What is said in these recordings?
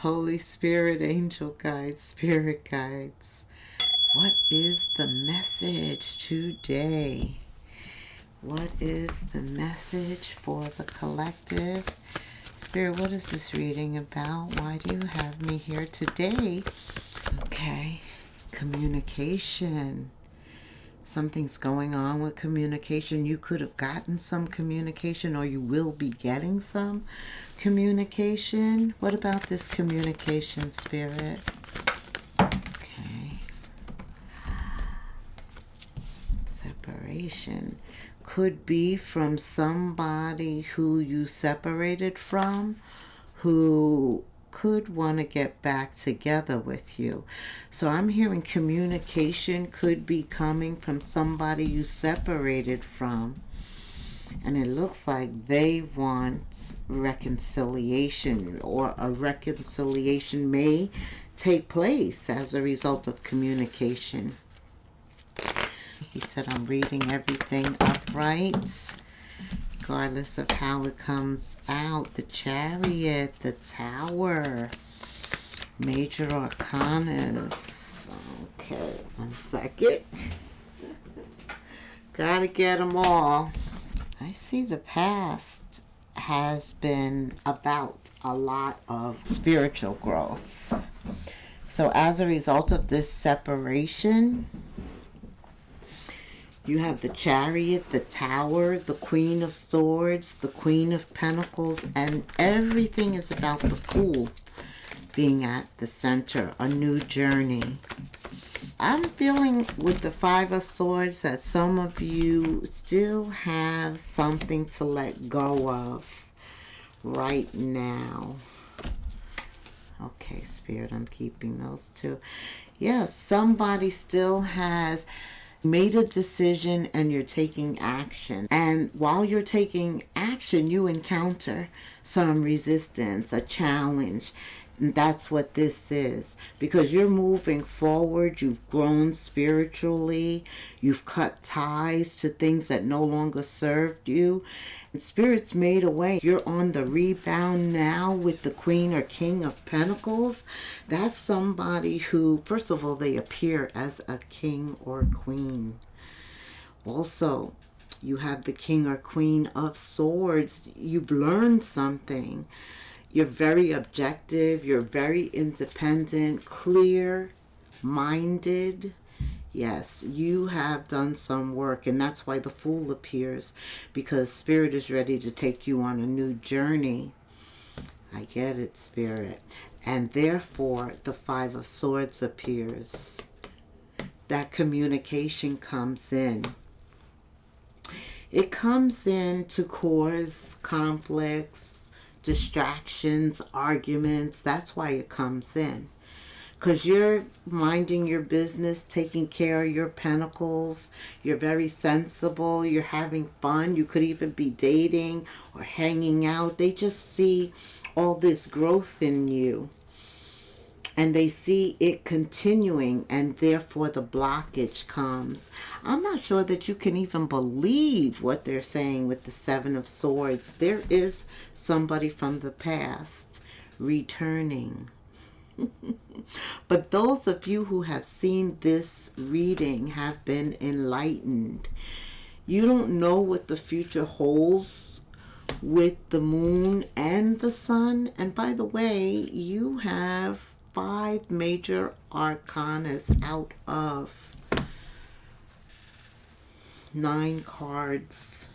Holy Spirit, angel guides, spirit guides. What is the message today? What is the message for the collective? Spirit, what is this reading about? Why do you have me here today? Okay, communication. Something's going on with communication. You could have gotten some communication, or you will be getting some communication. What about this communication, Spirit? Okay. Separation. Could be from somebody who you separated from, who could want to get back together with you. So I'm hearing communication could be coming from somebody you separated from. And it looks like they want reconciliation, or a reconciliation may take place as a result of communication. He said, I'm reading everything upright, regardless of how it comes out. The Chariot, the Tower, Major Arcanas. Okay, 1 second. Gotta get them all. I see the past has been about a lot of spiritual growth. So as a result of this separation, you have the Chariot, the Tower, the Queen of Swords, the Queen of Pentacles, and everything is about the Fool being at the center, a new journey. I'm feeling with the Five of Swords that some of you still have something to let go of right now. Okay, Spirit, I'm keeping those two. Yes, somebody still has made a decision and you're taking action. And while you're taking action, you encounter some resistance, a challenge. And that's what this is. Because you're moving forward, you've grown spiritually, you've cut ties to things that no longer served you. And Spirit's made a way. You're on the rebound now with the Queen or King of Pentacles. That's somebody who, first of all, they appear as a king or queen. Also, you have the King or Queen of Swords. You've learned something. You're very objective. You're very independent, clear-minded. Yes, you have done some work, and that's why the Fool appears, because Spirit is ready to take you on a new journey. I get it, Spirit. And therefore, the Five of Swords appears. That communication comes in. It comes in to cause conflicts, distractions, arguments. That's why it comes in. Because you're minding your business, taking care of your pentacles. You're very sensible. You're having fun. You could even be dating or hanging out. They just see all this growth in you. And they see it continuing, and therefore the blockage comes. I'm not sure that you can even believe what they're saying with the Seven of Swords. There is somebody from the past returning. But those of you who have seen this reading have been enlightened. You don't know what the future holds with the moon and the sun. And by the way, you have 5 major arcanas out of 9 cards.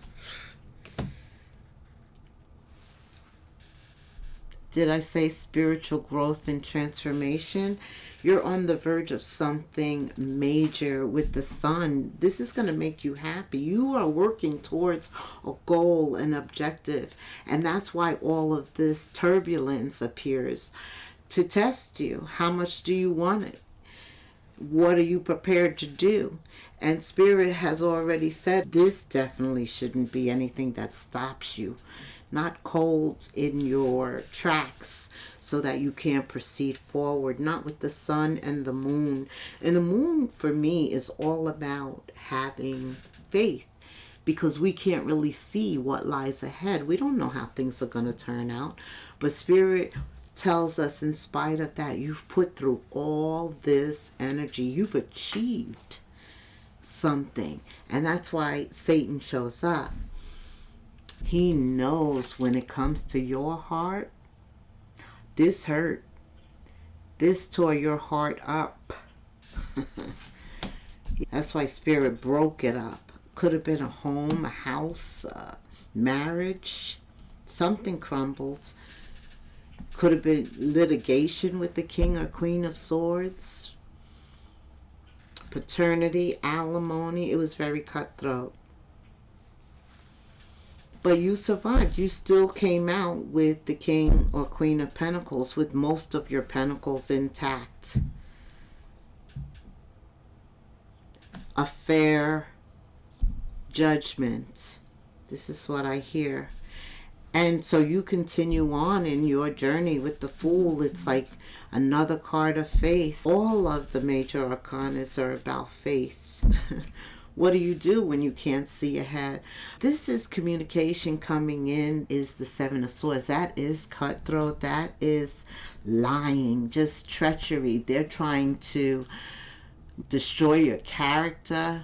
Did I say spiritual growth and transformation? You're on the verge of something major with the sun. This is going to make you happy. You are working towards a goal, an objective. And that's why all of this turbulence appears, to test you. How much do you want it? What are you prepared to do? And Spirit has already said this definitely shouldn't be anything that stops you. Not cold in your tracks so that you can't proceed forward. Not with the sun and the moon. And the moon for me is all about having faith, because we can't really see what lies ahead. We don't know how things are going to turn out. But Spirit tells us, in spite of that, you've put through all this energy. You've achieved something. And that's why Satan shows up. He knows when it comes to your heart, this hurt. This tore your heart up. That's why Spirit broke it up. Could have been a home, a house, a marriage. Something crumbled. Could have been litigation with the King or Queen of Swords. Paternity, alimony. It was very cutthroat. But you survived. You still came out with the King or Queen of Pentacles, with most of your pentacles intact. A fair judgment. This is what I hear. And so you continue on in your journey with the Fool. It's like another card of faith. All of the major arcanas are about faith. What do you do when you can't see ahead? This is communication coming in, is the Seven of Swords. That is cutthroat. That is lying, just treachery. They're trying to destroy your character.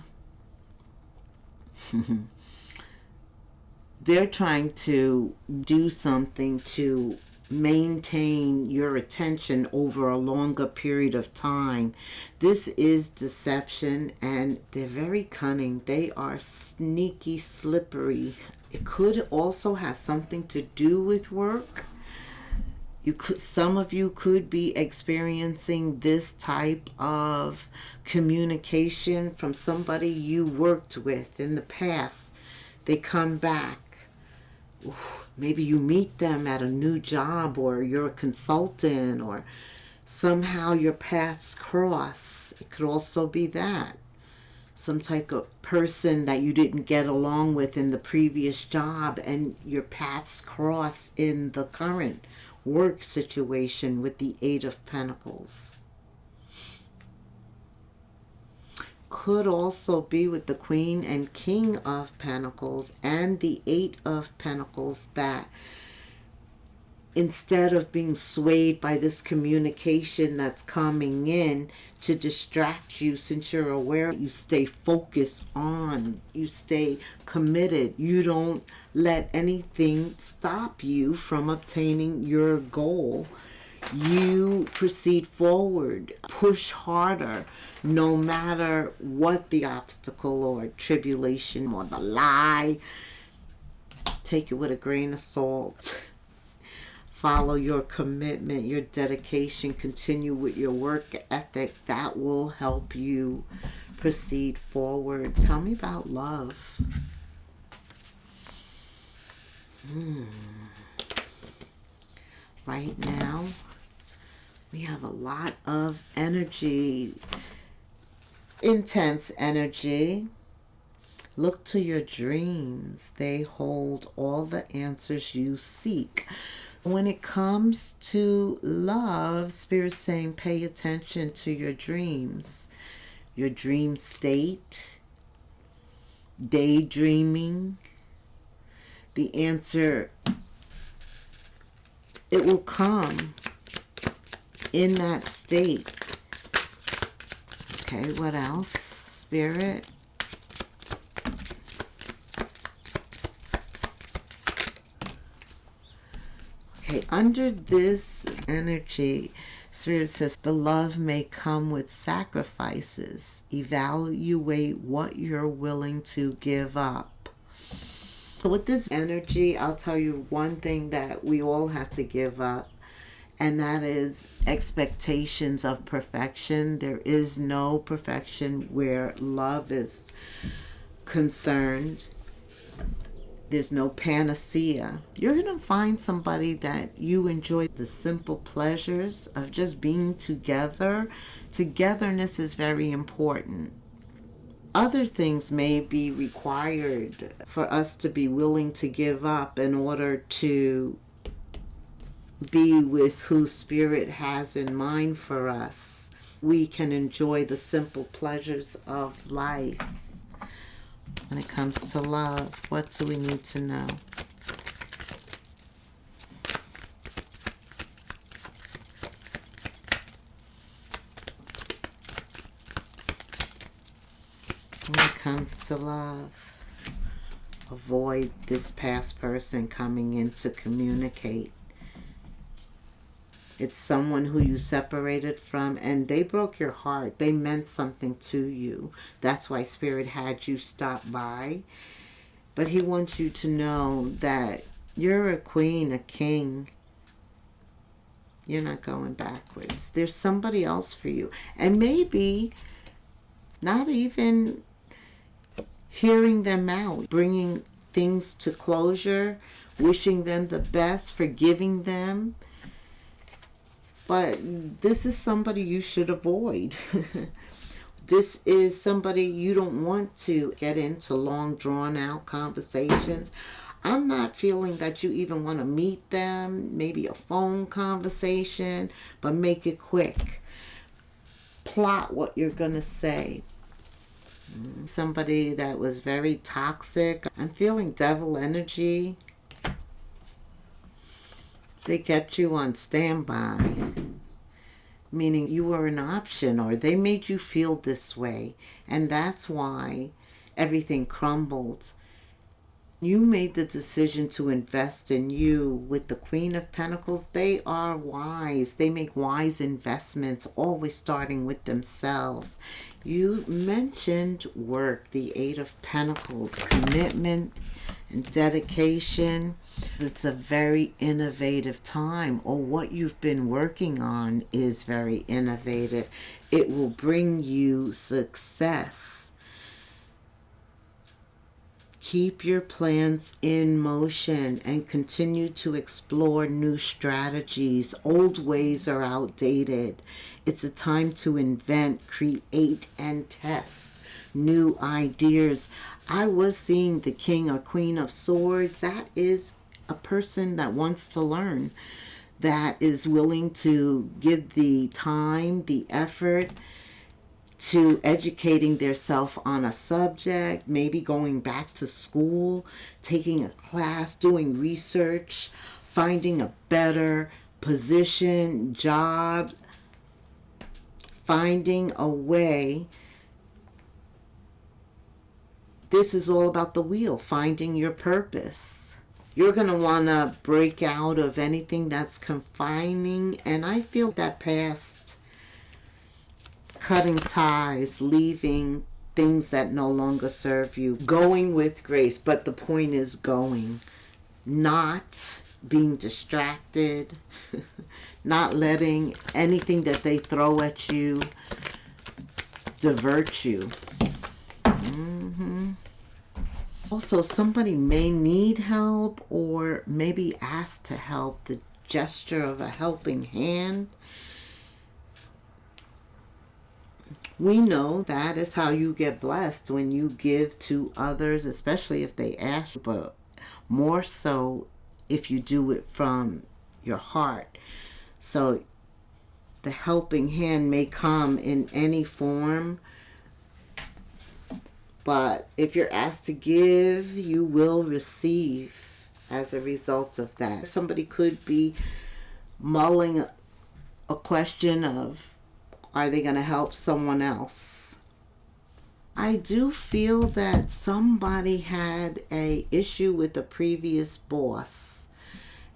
They're trying to do something to maintain your attention over a longer period of time. This is deception, and they're very cunning. They are sneaky, slippery. It could also have something to do with work. Some of you could be experiencing this type of communication from somebody you worked with in the past. They come back. Maybe you meet them at a new job, or you're a consultant, or somehow your paths cross. It could also be that. Some type of person that you didn't get along with in the previous job, and your paths cross in the current work situation with the Eight of Pentacles. Could also be with the Queen and King of Pentacles and the Eight of Pentacles, that instead of being swayed by this communication that's coming in to distract you, since you're aware, you stay focused on, you stay committed. You don't let anything stop you from obtaining your goal. You proceed forward, push harder, no matter what the obstacle or tribulation or the lie. Take it with a grain of salt. Follow your commitment, your dedication. Continue with your work ethic. That will help you proceed forward. Tell me about love. Right now, we have a lot of energy, intense energy. Look to your dreams. They hold all the answers you seek. When it comes to love, Spirit's saying pay attention to your dreams, your dream state, daydreaming. The answer, it will come in that state. Okay, what else, Spirit? Okay, under this energy, Spirit says the love may come with sacrifices. Evaluate what you're willing to give up. So with this energy, I'll tell you one thing that we all have to give up, and that is expectations of perfection. There is no perfection where love is concerned. There's no panacea. You're going to find somebody that you enjoy the simple pleasures of just being together. Togetherness is very important. Other things may be required for us to be willing to give up in order to be with who Spirit has in mind for us. We can enjoy the simple pleasures of life. When it comes to love, what do we need to know? comes to love, avoid this past person coming in to communicate. It's someone who you separated from and they broke your heart. They meant something to you. That's why Spirit had you stop by. But he wants you to know that you're a queen, a king. You're not going backwards. There's somebody else for you. And maybe not even hearing them out, bringing things to closure, wishing them the best, forgiving them. But this is somebody you should avoid. This is somebody you don't want to get into long, drawn-out conversations. I'm not feeling that you even want to meet them. Maybe a phone conversation, but make it quick. Plot what you're going to say. Somebody that was very toxic. I'm feeling devil energy. They kept you on standby, meaning you were an option, or they made you feel this way, and that's why everything crumbled. You made the decision to invest in you. With the Queen of Pentacles, they are wise. They make wise investments, always starting with themselves. You mentioned work, the Eight of Pentacles, commitment and dedication. It's a very innovative time, or what you've been working on is very innovative. It will bring you success. Keep your plans in motion and continue to explore new strategies. Old ways are outdated. It's a time to invent, create, and test new ideas. I was seeing the King or Queen of Swords. That is a person that wants to learn, that is willing to give the time, the effort to educating themselves on a subject, maybe going back to school, taking a class, doing research, finding a better position, job, finding a way. This is all about the wheel, finding your purpose. You're going to want to break out of anything that's confining, and I feel that past, cutting ties, leaving things that no longer serve you, going with grace, but the point is going, not being distracted, not letting anything that they throw at you divert you. Also, somebody may need help or maybe ask to help. The gesture of a helping hand. We know that is how you get blessed, when you give to others, especially if they ask, but more so if you do it from your heart. So the helping hand may come in any form, but if you're asked to give, you will receive as a result of that. Somebody could be mulling a question of, are they going to help someone else? I do feel that somebody had an issue with the previous boss,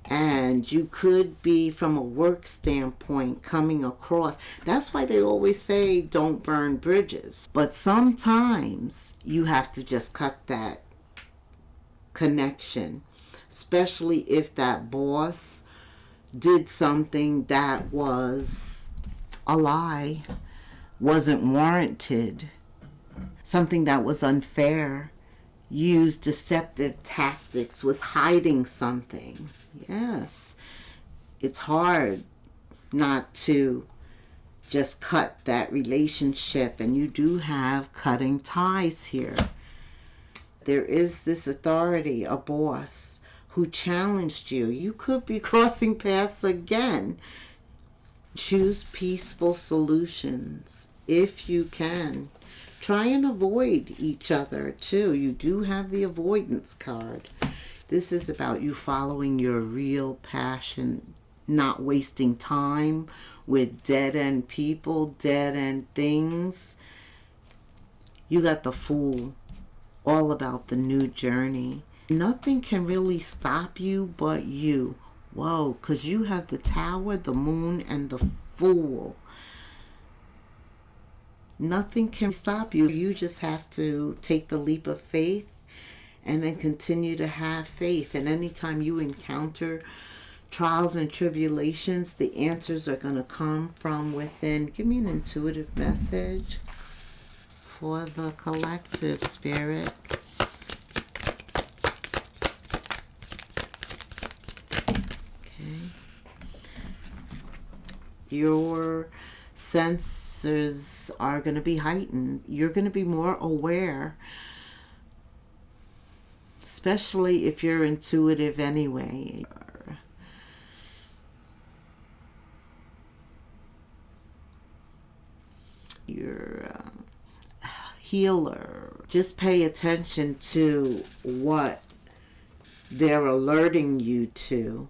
and you could be, from a work standpoint, coming across. That's why they always say don't burn bridges. But sometimes you have to just cut that connection, especially if that boss did something that was a lie, wasn't warranted, something that was unfair, used deceptive tactics, was hiding something. Yes, it's hard not to just cut that relationship, and you do have cutting ties here. There is this authority, a boss, who challenged you. You could be crossing paths again. Choose peaceful solutions if you can. Try and avoid each other too. You do have the avoidance card. This is about you following your real passion, not wasting time with dead-end people, dead-end things. You got the Fool, all about the new journey. Nothing can really stop you but you. Whoa, because you have the Tower, the Moon, and the Fool. Nothing can stop you. You just have to take the leap of faith and then continue to have faith. And anytime you encounter trials and tribulations, the answers are going to come from within. Give me an intuitive message for the collective, Spirit. Okay. Your senses are going to be heightened. You're going to be more aware, especially if you're intuitive anyway. You're a healer. Just pay attention to what they're alerting you to.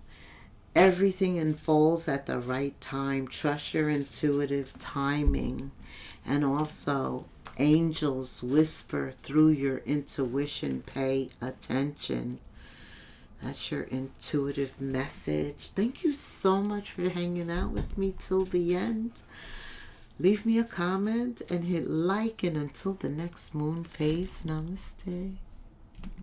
Everything unfolds at the right time. Trust your intuitive timing. And also, angels whisper through your intuition. Pay attention. That's your intuitive message. Thank you so much for hanging out with me till the end. Leave me a comment and hit like. And until the next moon phase, namaste.